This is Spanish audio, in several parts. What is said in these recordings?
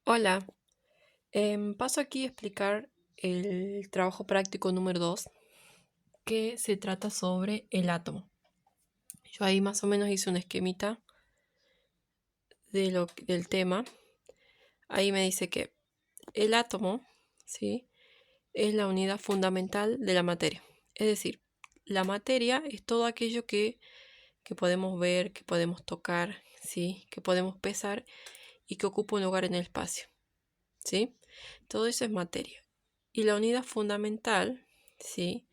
Hola, paso aquí a explicar el trabajo práctico número 2, que se trata sobre el átomo. Yo ahí más o menos hice un esquemita del tema. Ahí me dice que el átomo, ¿sí?, es la unidad fundamental de la materia. Es decir, la materia es todo aquello que podemos ver, que podemos tocar, ¿sí?, que podemos pesar y que ocupa un lugar en el espacio, ¿sí? Todo eso es materia. Y la unidad fundamental, ¿sí?,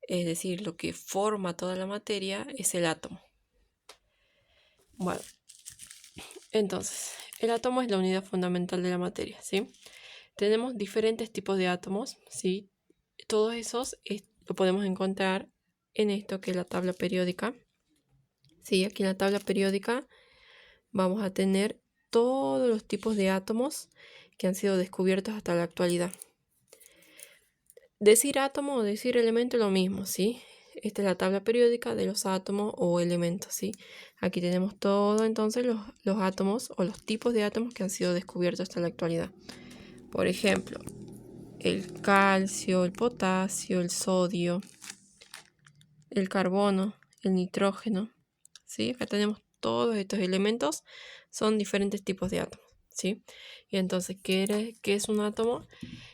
es decir, lo que forma toda la materia, es el átomo. Bueno, entonces, el átomo es la unidad fundamental de la materia, ¿sí? Tenemos diferentes tipos de átomos, ¿sí? Todos esos lo podemos encontrar en esto que es la tabla periódica. Sí, aquí en la tabla periódica vamos a tener todos los tipos de átomos que han sido descubiertos hasta la actualidad. Decir átomo o decir elemento es lo mismo, ¿sí? Esta es la tabla periódica de los átomos o elementos, ¿sí? Aquí tenemos todo entonces los átomos o los tipos de átomos que han sido descubiertos hasta la actualidad. Por ejemplo, el calcio, el potasio, el sodio, el carbono, el nitrógeno, ¿sí? Acá tenemos todos estos elementos, son diferentes tipos de átomos, ¿sí? Y entonces, ¿qué es un átomo?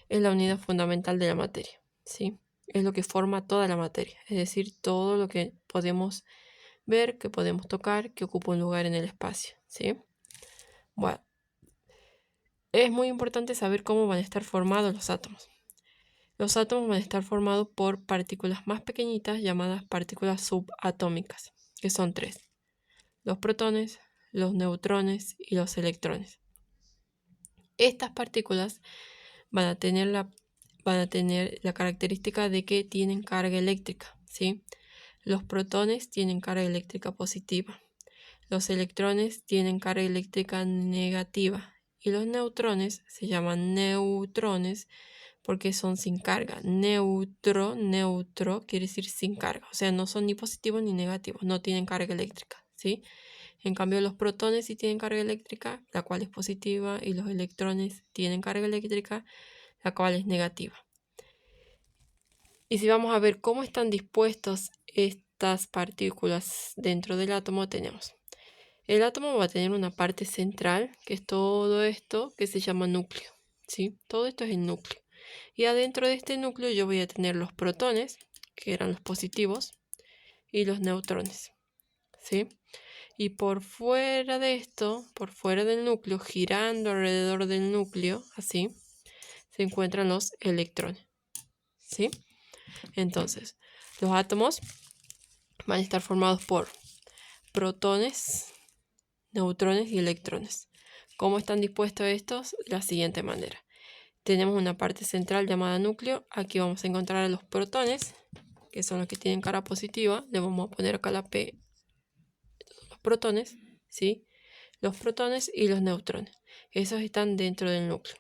Es la unidad fundamental de la materia, ¿sí? Es lo que forma toda la materia, es decir, todo lo que podemos ver, que podemos tocar, que ocupa un lugar en el espacio, ¿sí? Bueno, es muy importante saber cómo van a estar formados los átomos. Los átomos van a estar formados por partículas más pequeñitas llamadas partículas subatómicas, que son tres: los protones, los neutrones y los electrones. Estas partículas van a tener la característica de que tienen carga eléctrica, ¿sí? Los protones tienen carga eléctrica positiva, los electrones tienen carga eléctrica negativa y los neutrones se llaman neutrones porque son sin carga. Neutro quiere decir sin carga, o sea, no son ni positivos ni negativos, no tienen carga eléctrica, ¿sí? En cambio, los protones sí tienen carga eléctrica, la cual es positiva, y los electrones tienen carga eléctrica, la cual es negativa. Y si vamos a ver cómo están dispuestos estas partículas dentro del átomo, tenemos: el átomo va a tener una parte central, que es todo esto, que se llama núcleo, ¿sí? Todo esto es el núcleo. Y adentro de este núcleo yo voy a tener los protones, que eran los positivos, y los neutrones, ¿sí? Y por fuera de esto, por fuera del núcleo, girando alrededor del núcleo, así, se encuentran los electrones, ¿sí? Entonces, los átomos van a estar formados por protones, neutrones y electrones. ¿Cómo están dispuestos estos? De la siguiente manera. Tenemos una parte central llamada núcleo. Aquí vamos a encontrar a los protones, que son los que tienen carga positiva. Le vamos a poner acá la P, los protones, ¿sí? Los protones y los neutrones. Esos están dentro del núcleo.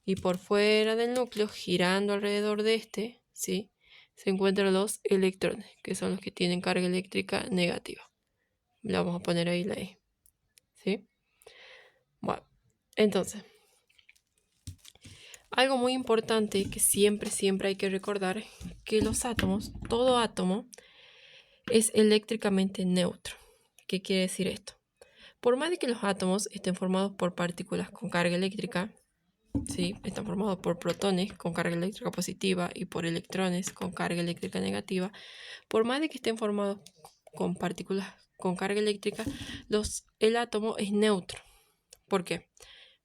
Y por fuera del núcleo, girando alrededor de este, ¿sí?, se encuentran los electrones, que son los que tienen carga eléctrica negativa. Le vamos a poner ahí la E, ¿sí? Bueno, entonces, algo muy importante que siempre hay que recordar, que los átomos, todo átomo, es eléctricamente neutro. ¿Qué quiere decir esto? Por más de que los átomos estén formados por partículas con carga eléctrica, ¿sí?, están formados por protones con carga eléctrica positiva y por electrones con carga eléctrica negativa, por más de que estén formados con partículas con carga eléctrica, el átomo es neutro. ¿Por qué?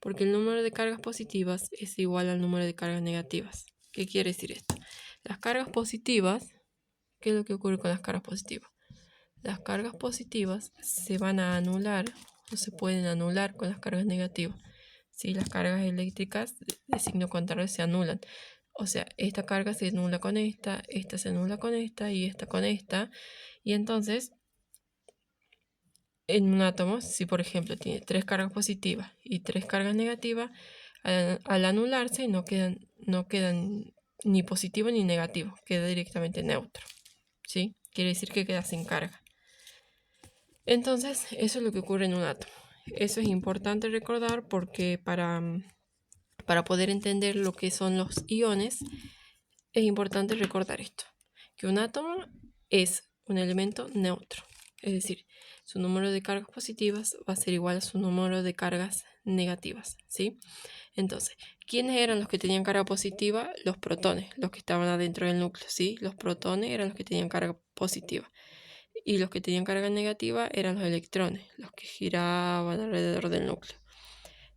Porque el número de cargas positivas es igual al número de cargas negativas. ¿Qué quiere decir esto? Las cargas positivas, ¿qué es lo que ocurre con las cargas positivas? Las cargas positivas se van a anular o se pueden anular con las cargas negativas. Si las cargas eléctricas de signo contrario se anulan. O sea, esta carga se anula con esta se anula con esta y esta con esta. Y entonces, en un átomo, si por ejemplo tiene 3 cargas positivas y 3 cargas negativas, al anularse no quedan ni positivo ni negativo, queda directamente neutro, ¿sí? Quiere decir que queda sin carga. Entonces, eso es lo que ocurre en un átomo. Eso es importante recordar porque para para poder entender lo que son los iones, es importante recordar esto, que un átomo es un elemento neutro, es decir, su número de cargas positivas va a ser igual a su número de cargas negativas, ¿sí? Entonces, ¿quiénes eran los que tenían carga positiva? Los protones, los que estaban adentro del núcleo, ¿sí? Los protones eran los que tenían carga positiva. Y los que tenían carga negativa eran los electrones, los que giraban alrededor del núcleo.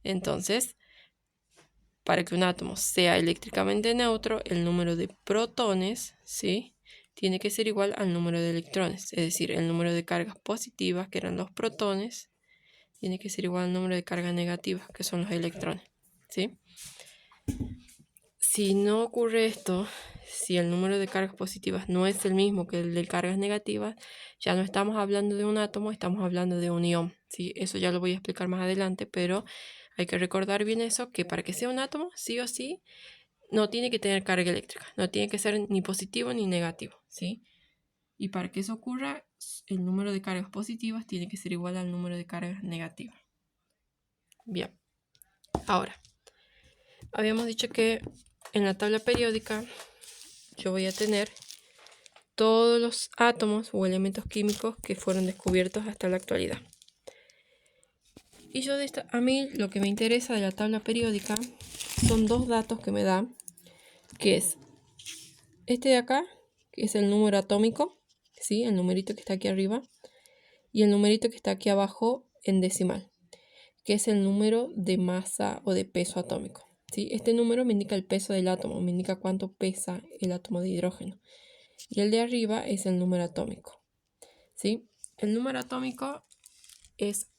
Entonces, para que un átomo sea eléctricamente neutro, el número de protones, ¿sí?, tiene que ser igual al número de electrones. Es decir, el número de cargas positivas, que eran los protones, tiene que ser igual al número de cargas negativas, que son los electrones, ¿sí? Si no ocurre esto, si el número de cargas positivas no es el mismo que el de cargas negativas, ya no estamos hablando de un átomo, estamos hablando de un ion, ¿sí? Eso ya lo voy a explicar más adelante, pero hay que recordar bien eso, que para que sea un átomo, sí o sí, no tiene que tener carga eléctrica, no tiene que ser ni positivo ni negativo, ¿sí? Y para que eso ocurra, el número de cargas positivas tiene que ser igual al número de cargas negativas. Bien, ahora, habíamos dicho que en la tabla periódica yo voy a tener todos los átomos o elementos químicos que fueron descubiertos hasta la actualidad. Y a mí lo que me interesa de la tabla periódica son dos datos que me da, que es este de acá, que es el número atómico, ¿sí? El numerito que está aquí arriba, y el numerito que está aquí abajo en decimal, que es el número de masa o de peso atómico, ¿sí? Este número me indica el peso del átomo, me indica cuánto pesa el átomo de hidrógeno. Y el de arriba es el número atómico, ¿sí? El número atómico es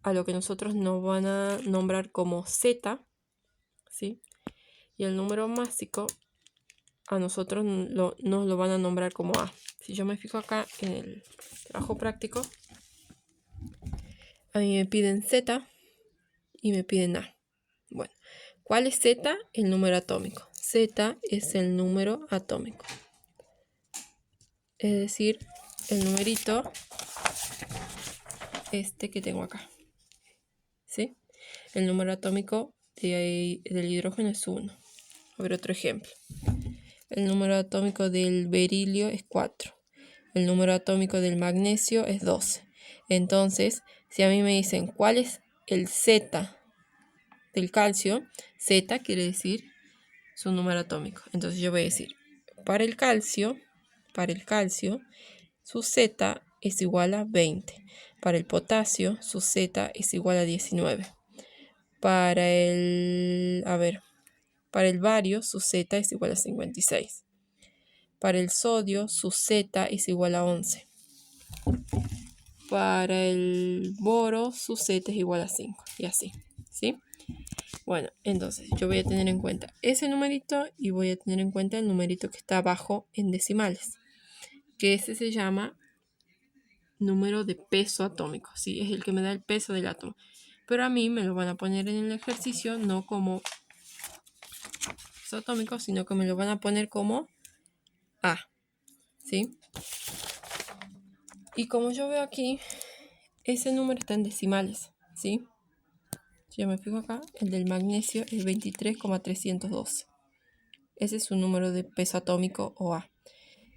a lo que nosotros nos van a nombrar como Z, ¿sí? Y el número másico a nosotros nos lo van a nombrar como A. Si yo me fijo acá en el trabajo práctico, a mí me piden Z y me piden A. Bueno, ¿cuál es Z? El número atómico. Z es el número atómico. Es decir, el numerito este que tengo acá, ¿sí? El número atómico del hidrógeno es 1. A ver otro ejemplo. El número atómico del berilio es 4. El número atómico del magnesio es 12. Entonces, si a mí me dicen cuál es el Z del calcio, Z quiere decir su número atómico. Entonces yo voy a decir, para el calcio, su Z es igual a 20. Para el potasio, su Z es igual a 19. Para el bario, su Z es igual a 56. Para el sodio, su Z es igual a 11. Para el boro, su Z es igual a 5. Y así, ¿sí? Bueno, entonces yo voy a tener en cuenta ese numerito y voy a tener en cuenta el numerito que está abajo en decimales, que ese se llama número de peso atómico, ¿sí? Es el que me da el peso del átomo. Pero a mí me lo van a poner en el ejercicio no como peso atómico, sino que me lo van a poner como A, ¿sí? Y como yo veo aquí, ese número está en decimales, ¿sí? Si yo me fijo acá, el del magnesio es 23,312. Ese es su número de peso atómico o A.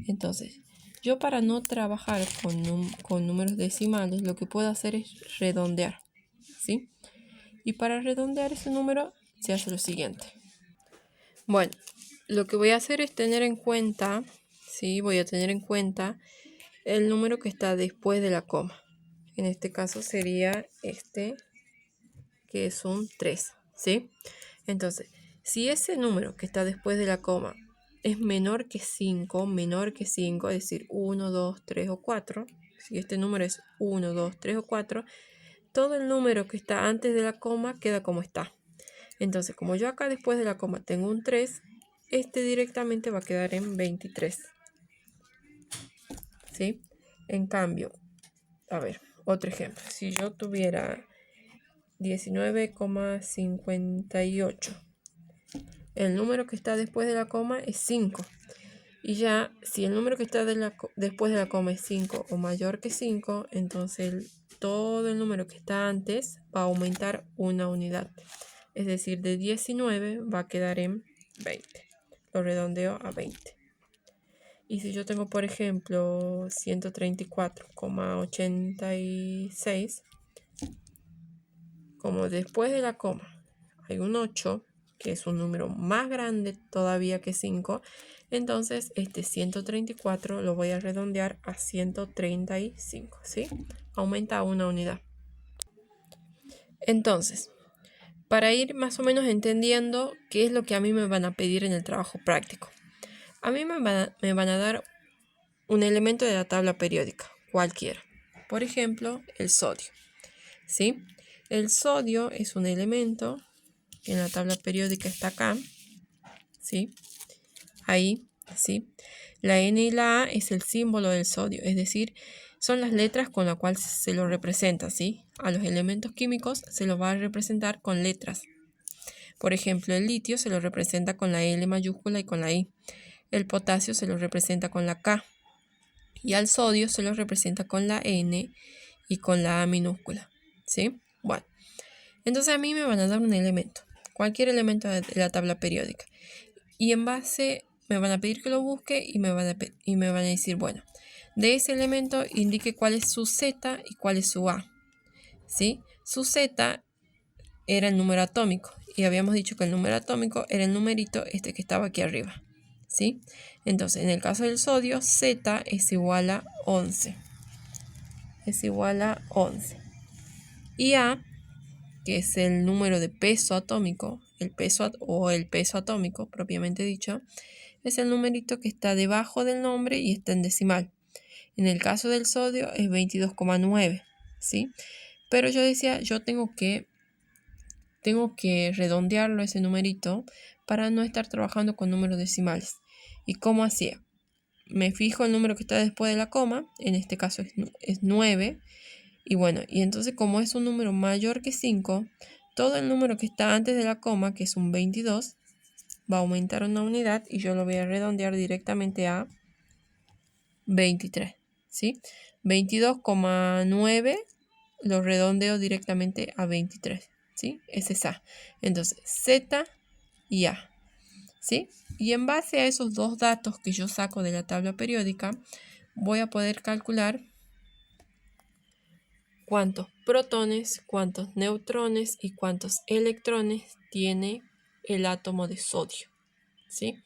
Entonces, yo para no trabajar con números decimales, lo que puedo hacer es redondear, ¿sí? Y para redondear ese número se hace lo siguiente. Bueno, lo que voy a hacer es tener en cuenta, ¿sí? Voy a tener en cuenta el número que está después de la coma. En este caso sería este, que es un 3, ¿sí? Entonces, si ese número que está después de la coma es menor que 5, es decir, 1, 2, 3 o 4, si este número es 1, 2, 3 o 4, todo el número que está antes de la coma queda como está. Entonces, como yo acá después de la coma tengo un 3, este directamente va a quedar en 23. ¿Sí? En cambio, a ver, otro ejemplo. Si yo tuviera 19,58, el número que está después de la coma es 5. Y ya, si el número que está después de la coma es 5 o mayor que 5, entonces todo el número que está antes va a aumentar una unidad. Es decir, de 19 va a quedar en 20. Lo redondeo a 20. Y si yo tengo, por ejemplo, 134,86, como después de la coma hay un 8, que es un número más grande todavía que 5, entonces este 134 lo voy a redondear a 135, ¿sí? Aumenta una unidad. Entonces, para ir más o menos entendiendo qué es lo que a mí me van a pedir en el trabajo práctico. A mí me van a dar un elemento de la tabla periódica, cualquiera. Por ejemplo, el sodio, ¿sí? El sodio es un elemento que en la tabla periódica está acá, ¿sí? Ahí, ¿sí? La N y la A es el símbolo del sodio, es decir, son las letras con las cuales se lo representa, ¿sí? A los elementos químicos se los va a representar con letras. Por ejemplo, el litio se lo representa con la L mayúscula y con la I. El potasio se lo representa con la K. Y al sodio se lo representa con la N y con la A minúscula, ¿sí? Bueno, entonces a mí me van a dar un elemento, cualquier elemento de la tabla periódica. Y en base, me van a pedir que lo busque y me van a decir, bueno, de ese elemento indique cuál es su Z y cuál es su A, ¿sí? Su Z era el número atómico y habíamos dicho que el número atómico era el numerito este que estaba aquí arriba, ¿sí? Entonces, en el caso del sodio, Z es igual a 11. Es igual a 11. Y A, que es el número de peso atómico, el peso atómico propiamente dicho, es el numerito que está debajo del nombre y está en decimal. En el caso del sodio es 22,9, ¿sí? Pero yo decía, yo tengo que redondearlo ese numerito para no estar trabajando con números decimales. ¿Y cómo hacía? Me fijo el número que está después de la coma, en este caso es 9, y bueno, y entonces como es un número mayor que 5, todo el número que está antes de la coma, que es un 22, va a aumentar una unidad y yo lo voy a redondear directamente a 23, ¿sí? 22,9 lo redondeo directamente a 23, ¿sí? Ese es A. Entonces, Z y A, ¿sí? Y en base a esos dos datos que yo saco de la tabla periódica, voy a poder calcular cuántos protones, cuántos neutrones y cuántos electrones tiene el átomo de sodio, ¿sí?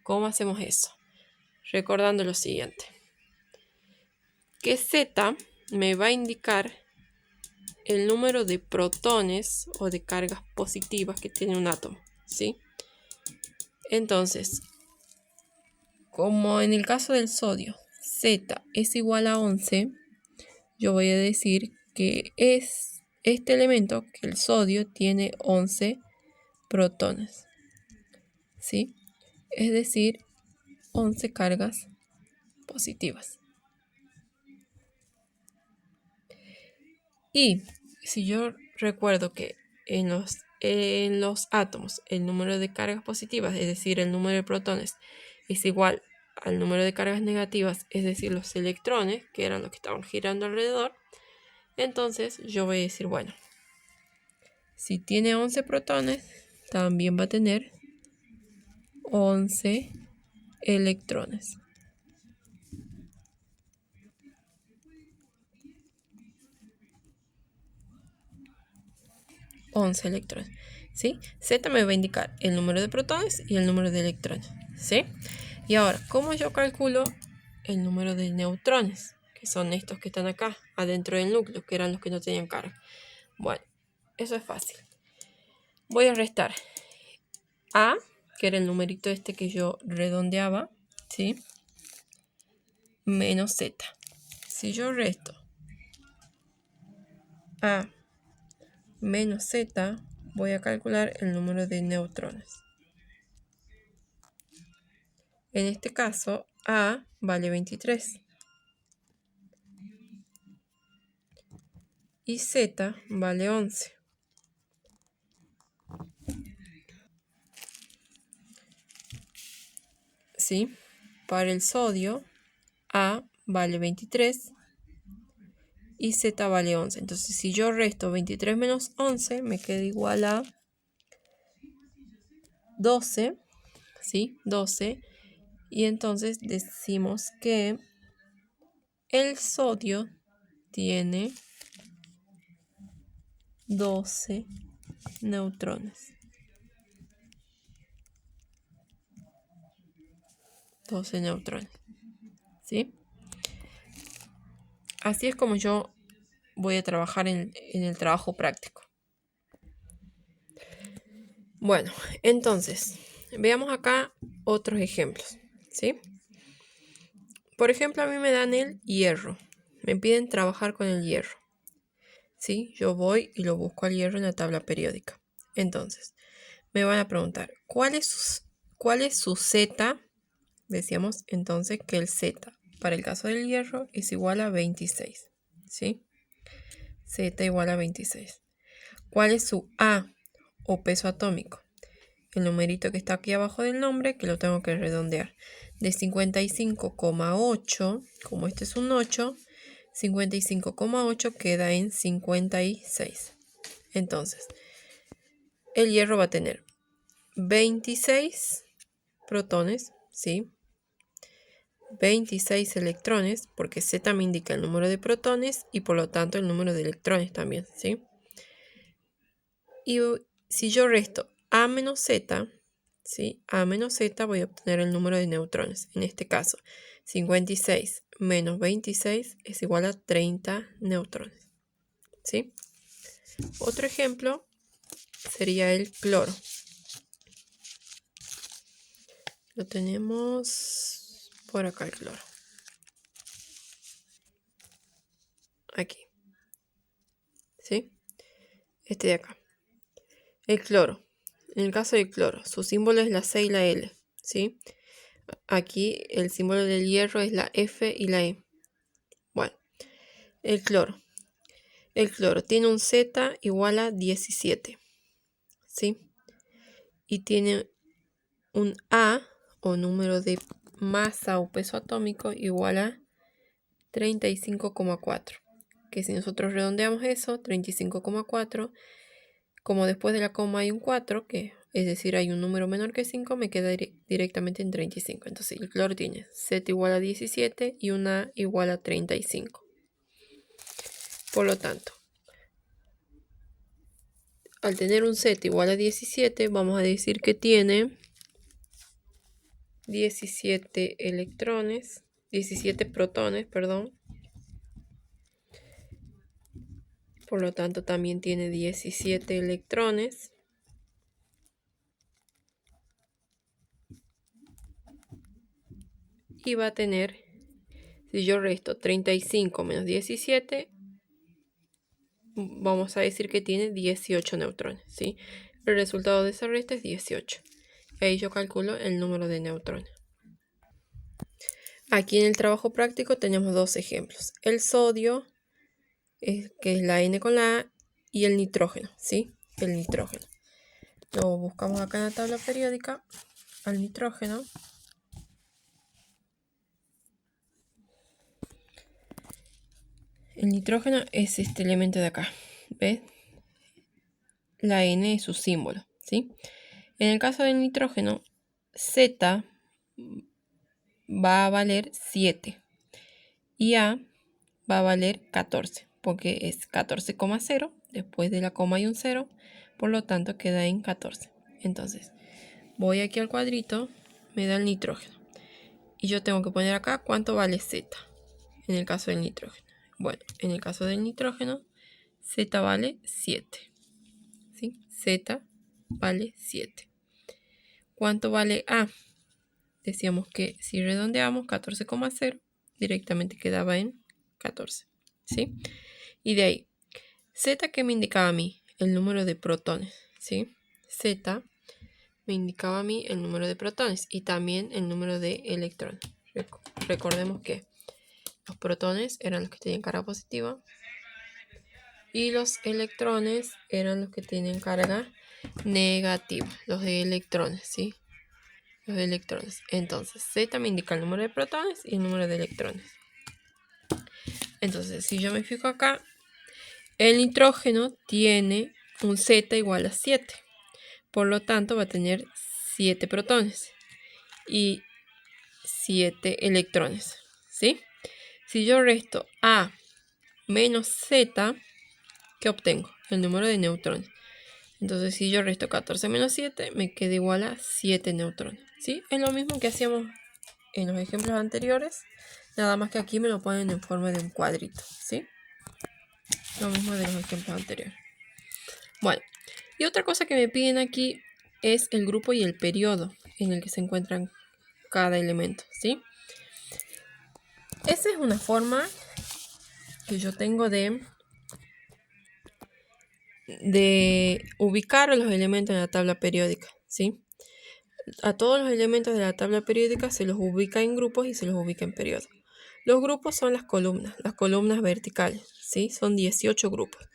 ¿Cómo hacemos eso? Recordando lo siguiente, que Z me va a indicar el número de protones o de cargas positivas que tiene un átomo, ¿sí? Entonces, como en el caso del sodio, Z es igual a 11, yo voy a decir que es este elemento, que el sodio tiene 11 protones, ¿sí? Es decir, 11 cargas positivas. Y si yo recuerdo que en los átomos el número de cargas positivas, es decir, el número de protones, es igual al número de cargas negativas, es decir, los electrones, que eran los que estaban girando alrededor, entonces yo voy a decir, bueno, si tiene 11 protones, también va a tener 11 electrones. 11 electrones, ¿sí? Z me va a indicar el número de protones y el número de electrones, ¿sí? Y ahora, ¿cómo yo calculo el número de neutrones? Que son estos que están acá, adentro del núcleo, que eran los que no tenían carga. Bueno, eso es fácil. Voy a restar A, que era el numerito este que yo redondeaba, ¿sí? Menos Z. Si yo resto A menos Z, voy a calcular el número de neutrones. En este caso, A vale 23 y Z vale 11. ¿Sí? Para el sodio, A vale 23 y Z vale 11. Entonces, si yo resto 23 menos 11, me queda igual a 12, ¿sí? 12. Y entonces decimos que el sodio tiene 12 neutrones. 12 neutrones, ¿sí? Así es como yo voy a trabajar en el trabajo práctico. Bueno, entonces, veamos acá otros ejemplos, ¿sí? Por ejemplo, a mí me dan el hierro. Me piden trabajar con el hierro, ¿sí? Yo voy y lo busco al hierro en la tabla periódica. Entonces, me van a preguntar, ¿cuál es su Z? Decíamos entonces que el Z para el caso del hierro es igual a 26, ¿sí? Z igual a 26. ¿Cuál es su A o peso atómico? El numerito que está aquí abajo del nombre, que lo tengo que redondear. De 55,8, como este es un 8, 55,8 queda en 56. Entonces, el hierro va a tener 26 protones, ¿sí? 26 electrones, porque Z me indica el número de protones y por lo tanto el número de electrones también, ¿sí? Y si yo resto A menos Z, ¿sí? A menos Z voy a obtener el número de neutrones. En este caso, 56 menos 26 es igual a 30 neutrones, ¿sí? Otro ejemplo sería el cloro. Lo tenemos por acá el cloro. Aquí. ¿Sí? Este de acá. El cloro. En el caso del cloro, su símbolo es la C y la L, ¿sí? Aquí el símbolo del hierro es la F y la E. Bueno, el cloro. El cloro tiene un Z igual a 17, ¿sí? Y tiene un A o número de masa o peso atómico igual a 35,4. Que si nosotros redondeamos eso, 35,4, como después de la coma hay un 4, que es decir, hay un número menor que 5, me queda directamente en 35. Entonces el cloro tiene Z igual a 17 y una A igual a 35. Por lo tanto, al tener un Z igual a 17, vamos a decir que tiene 17 electrones, 17 protones, perdón. Por lo tanto, también tiene 17 electrones. Y va a tener, si yo resto 35 menos 17, vamos a decir que tiene 18 neutrones, ¿sí? El resultado de esa resta es 18. Y ahí yo calculo el número de neutrones. Aquí en el trabajo práctico tenemos dos ejemplos. El sodio, que es la N con la A, y el nitrógeno, ¿sí? El nitrógeno. Lo buscamos acá en la tabla periódica, al nitrógeno. El nitrógeno es este elemento de acá, ¿ves? La N es su símbolo, ¿sí? En el caso del nitrógeno, Z va a valer 7 y A va a valer 14, porque es 14,0, después de la coma hay un 0, por lo tanto queda en 14. Entonces, voy aquí al cuadrito, me da el nitrógeno. Y yo tengo que poner acá cuánto vale Z en el caso del nitrógeno. Bueno, en el caso del nitrógeno, Z vale 7. ¿Sí? Z vale 7. ¿Cuánto vale A? Decíamos que si redondeamos 14,0, directamente quedaba en 14. ¿Sí? Y de ahí, Z, ¿qué me indicaba a mí? El número de protones. ¿Sí? Z me indicaba a mí el número de protones y también el número de electrones. Recordemos que los protones eran los que tenían carga positiva y los electrones eran los que tienen carga negativa, los de electrones, ¿sí? Los de electrones. Entonces, Z me indica el número de protones y el número de electrones. Entonces, si yo me fijo acá, el nitrógeno tiene un Z igual a 7. Por lo tanto, va a tener 7 protones y 7 electrones, ¿sí? Si yo resto A menos Z, ¿qué obtengo? El número de neutrones. Entonces, si yo resto 14 menos 7, me queda igual a 7 neutrones, ¿sí? Es lo mismo que hacíamos en los ejemplos anteriores, nada más que aquí me lo ponen en forma de un cuadrito, ¿sí? Lo mismo de los ejemplos anteriores. Bueno, y otra cosa que me piden aquí es el grupo y el periodo en el que se encuentran cada elemento, ¿sí? Esa es una forma que yo tengo de ubicar a los elementos en la tabla periódica, ¿sí? A todos los elementos de la tabla periódica se los ubica en grupos y se los ubica en periodos. Los grupos son las columnas verticales, ¿sí? Son 18 grupos.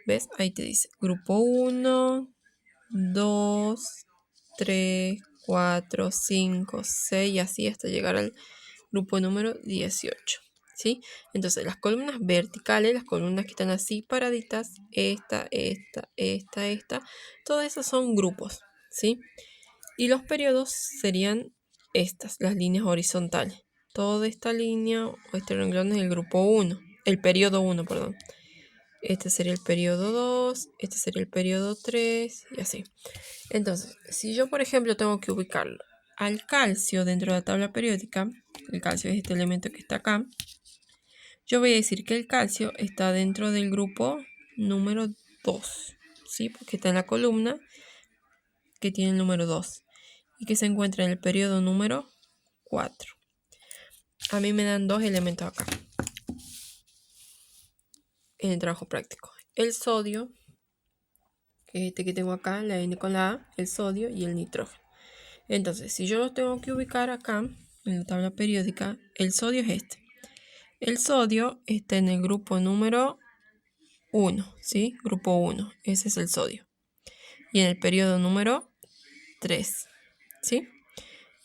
¿Ves? Ahí te dice grupo 1, 2, 3, 4, 5, 6 y así hasta llegar al grupo número 18. ¿Sí? Entonces las columnas verticales, las columnas que están así paraditas, esta, todas esas son grupos, ¿sí? Y los periodos serían estas, las líneas horizontales. Toda esta línea o este renglón es el grupo 1, el periodo 1, perdón. Este sería el periodo 2, este sería el periodo 3 y así. Entonces, si yo, por ejemplo, tengo que ubicarlo al calcio dentro de la tabla periódica, el calcio es este elemento que está acá, yo voy a decir que el calcio está dentro del grupo número 2, ¿sí? Porque está en la columna que tiene el número 2 y que se encuentra en el periodo número 4. A mí me dan dos elementos acá en el trabajo práctico. El sodio, que es este que tengo acá, la N con la A, el sodio y el nitrógeno. Entonces, si yo los tengo que ubicar acá en la tabla periódica, el sodio es este. El sodio está en el grupo número 1, ¿sí? Grupo 1, ese es el sodio. Y en el periodo número 3, ¿sí?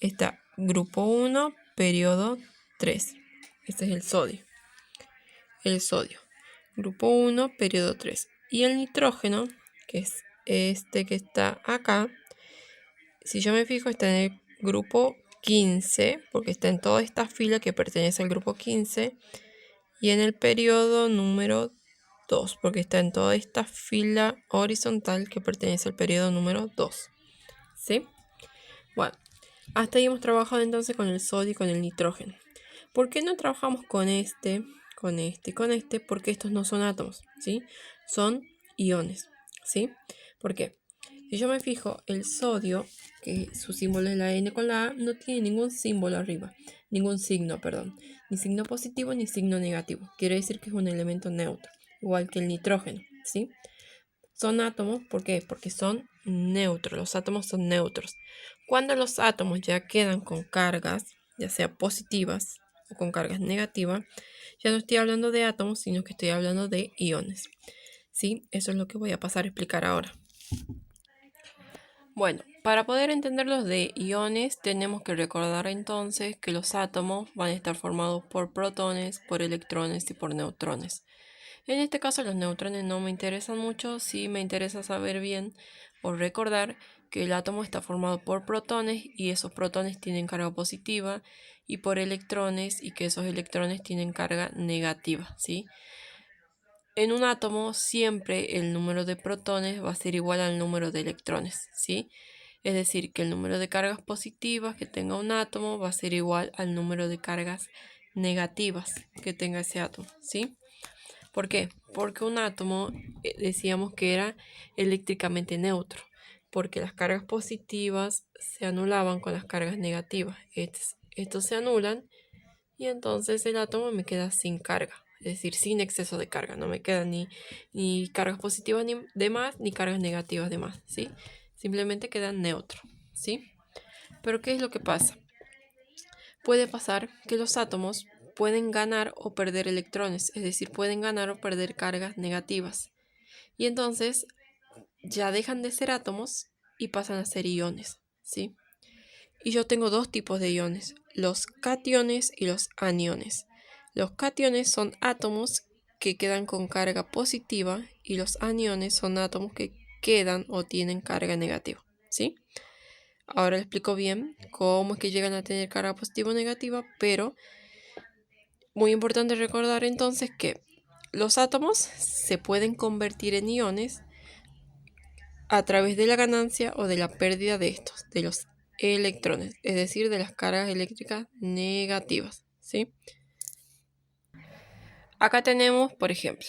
Está grupo 1, periodo 3. Este es el sodio. El sodio. Grupo 1, periodo 3. Y el nitrógeno, que es este que está acá, si yo me fijo, está en el grupo 15, porque está en toda esta fila que pertenece al grupo 15, y en el periodo número 2, porque está en toda esta fila horizontal que pertenece al periodo número 2. ¿Sí? Bueno, hasta ahí hemos trabajado entonces con el sodio y con el nitrógeno. ¿Por qué no trabajamos con este, con este y con este? Porque estos no son átomos, ¿sí? Son iones, ¿sí? ¿Por qué? Si yo me fijo, el sodio, que su símbolo es la N con la A, no tiene ningún símbolo arriba, ningún signo, perdón, ni signo positivo ni signo negativo. Quiere decir que es un elemento neutro, igual que el nitrógeno, ¿sí? Son átomos, ¿por qué? Porque son neutros, los átomos son neutros. Cuando los átomos ya quedan con cargas, ya sea positivas o con cargas negativas, ya no estoy hablando de átomos, sino que estoy hablando de iones, ¿sí? Eso es lo que voy a pasar a explicar ahora. Bueno, para poder entender los de iones tenemos que recordar entonces que los átomos van a estar formados por protones, por electrones y por neutrones. En este caso los neutrones no me interesan mucho, sí me interesa saber bien o recordar que el átomo está formado por protones y esos protones tienen carga positiva y por electrones y que esos electrones tienen carga negativa, ¿sí? En un átomo siempre el número de protones va a ser igual al número de electrones, ¿sí? Es decir, que el número de cargas positivas que tenga un átomo va a ser igual al número de cargas negativas que tenga ese átomo, ¿sí? ¿Por qué? Porque un átomo decíamos que era eléctricamente neutro, porque las cargas positivas se anulaban con las cargas negativas. Estos se anulan y entonces el átomo me queda sin carga, es decir, sin exceso de carga. No me quedan ni cargas positivas de más, ni cargas negativas de más, ¿sí? Simplemente quedan neutro, ¿sí? Pero ¿qué es lo que pasa? Puede pasar que los átomos pueden ganar o perder electrones, es decir, pueden ganar o perder cargas negativas. Y entonces ya dejan de ser átomos y pasan a ser iones, ¿sí? Y yo tengo dos tipos de iones, los cationes y los aniones. Los cationes son átomos que quedan con carga positiva y los aniones son átomos que quedan o tienen carga negativa, ¿sí? Ahora les explico bien cómo es que llegan a tener carga positiva o negativa, pero muy importante recordar entonces que los átomos se pueden convertir en iones a través de la ganancia o de la pérdida de estos, de los electrones, es decir, de las cargas eléctricas negativas, ¿sí? Acá tenemos, por ejemplo,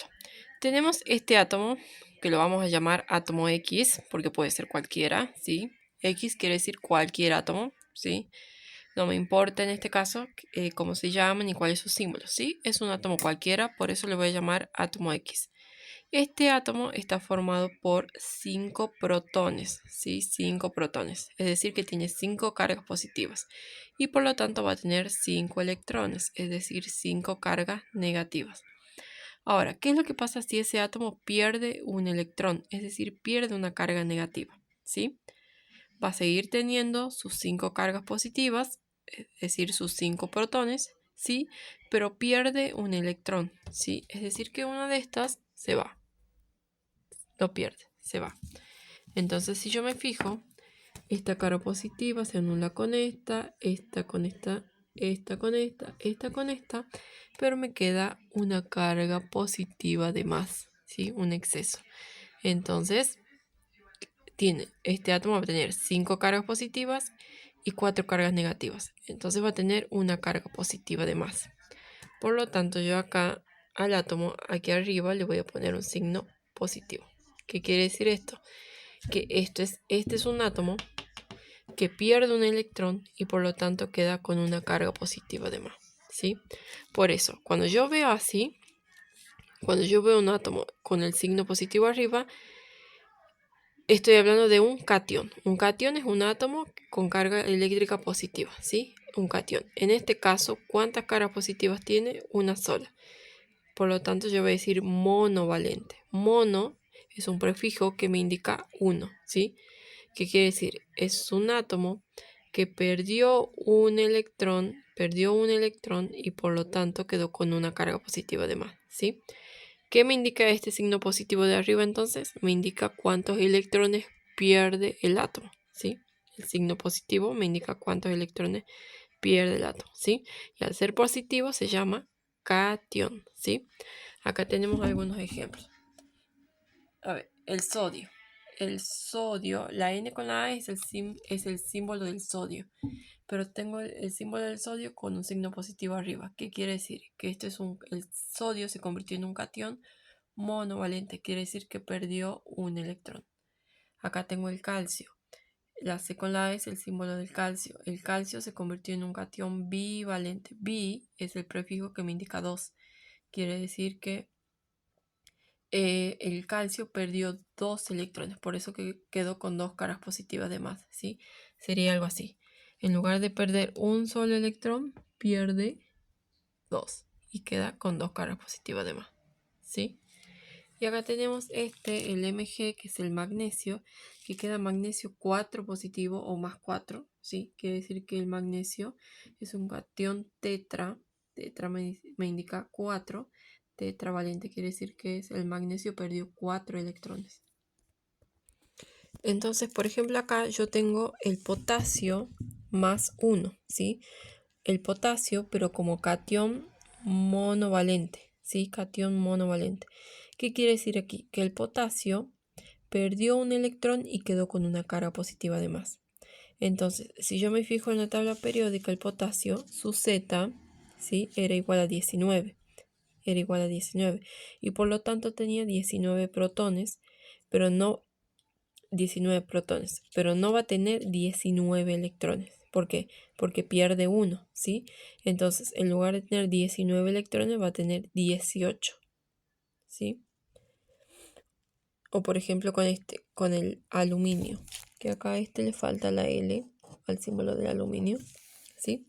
tenemos este átomo que lo vamos a llamar átomo X, porque puede ser cualquiera, ¿sí? X quiere decir cualquier átomo, ¿sí? No me importa en este caso cómo se llama ni cuál es su símbolo, ¿sí? Es un átomo cualquiera, por eso le voy a llamar átomo X. Este átomo está formado por 5 protones, ¿sí? 5 protones, es decir, que tiene 5 cargas positivas y por lo tanto va a tener 5 electrones, es decir, 5 cargas negativas. Ahora, ¿qué es lo que pasa si ese átomo pierde un electrón? Es decir, pierde una carga negativa, ¿sí? Va a seguir teniendo sus 5 cargas positivas, es decir, sus 5 protones, ¿sí? Pero pierde un electrón, ¿sí? Es decir, que una de estas se va. Lo pierde, se va. Entonces, si yo me fijo, esta carga positiva se anula con esta con esta, esta con esta, esta con esta, pero me queda una carga positiva de más, ¿sí? Un exceso. Entonces, este átomo va a tener 5 cargas positivas y 4 cargas negativas. Entonces va a tener una carga positiva de más. Por lo tanto, yo acá al átomo, aquí arriba, le voy a poner un signo positivo. ¿Qué quiere decir esto? Que este es un átomo que pierde un electrón y por lo tanto queda con una carga positiva de más, ¿sí? Por eso, cuando yo veo así, cuando yo veo un átomo con el signo positivo arriba, estoy hablando de un catión. Un catión es un átomo con carga eléctrica positiva, ¿sí? Un catión. En este caso, ¿cuántas cargas positivas tiene? Una sola. Por lo tanto, yo voy a decir monovalente. Mono es un prefijo que me indica uno, ¿sí? ¿Qué quiere decir? Es un átomo que perdió un electrón y por lo tanto quedó con una carga positiva de más, ¿sí? ¿Qué me indica este signo positivo de arriba entonces? Me indica cuántos electrones pierde el átomo, ¿sí? El signo positivo me indica cuántos electrones pierde el átomo, ¿sí? Y al ser positivo se llama catión, ¿sí? Acá tenemos algunos ejemplos. A ver, el sodio. El sodio, la N con la A es el símbolo del sodio, pero tengo el símbolo del sodio con un signo positivo arriba. ¿Qué quiere decir? Que el sodio se convirtió en un catión monovalente, quiere decir que perdió un electrón. Acá tengo el calcio. La C con la A es el símbolo del calcio. El calcio se convirtió en un catión bivalente. Bi es el prefijo que me indica 2. Quiere decir que el calcio perdió 2 electrones, por eso que quedó con 2 caras positivas de más, ¿sí? Sería algo así. En lugar de perder un solo electrón, pierde 2 y queda con 2 caras positivas de más, ¿sí? Y acá tenemos el Mg, que es el magnesio, que queda magnesio 4 positivo o más 4, ¿sí? Quiere decir que el magnesio es un catión tetra me indica 4, tetravalente quiere decir que el magnesio perdió 4 electrones. Entonces, por ejemplo, acá yo tengo el potasio más 1, ¿sí? El potasio, pero como catión monovalente, ¿sí? Catión monovalente. ¿Qué quiere decir aquí? Que el potasio perdió un electrón y quedó con una carga positiva de más. Entonces, si yo me fijo en la tabla periódica, el potasio, su Z, ¿sí? Era igual a 19. Era igual a 19. Y por lo tanto tenía 19 protones, pero no 19 protones, pero no va a tener 19 electrones. ¿Por qué? Porque pierde uno, ¿sí? Entonces, en lugar de tener 19 electrones, va a tener 18, ¿sí? O por ejemplo con el aluminio, que acá a le falta la L al símbolo del aluminio, ¿sí?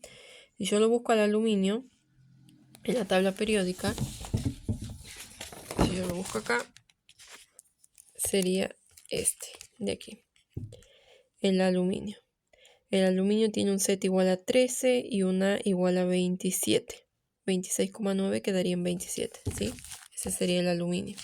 Si yo lo busco al aluminio en la tabla periódica, si yo lo busco acá, sería este de aquí, el aluminio. El aluminio tiene un Z igual a 13 y una igual a 27. 26,9 quedaría en 27, ¿sí? Ese sería el aluminio.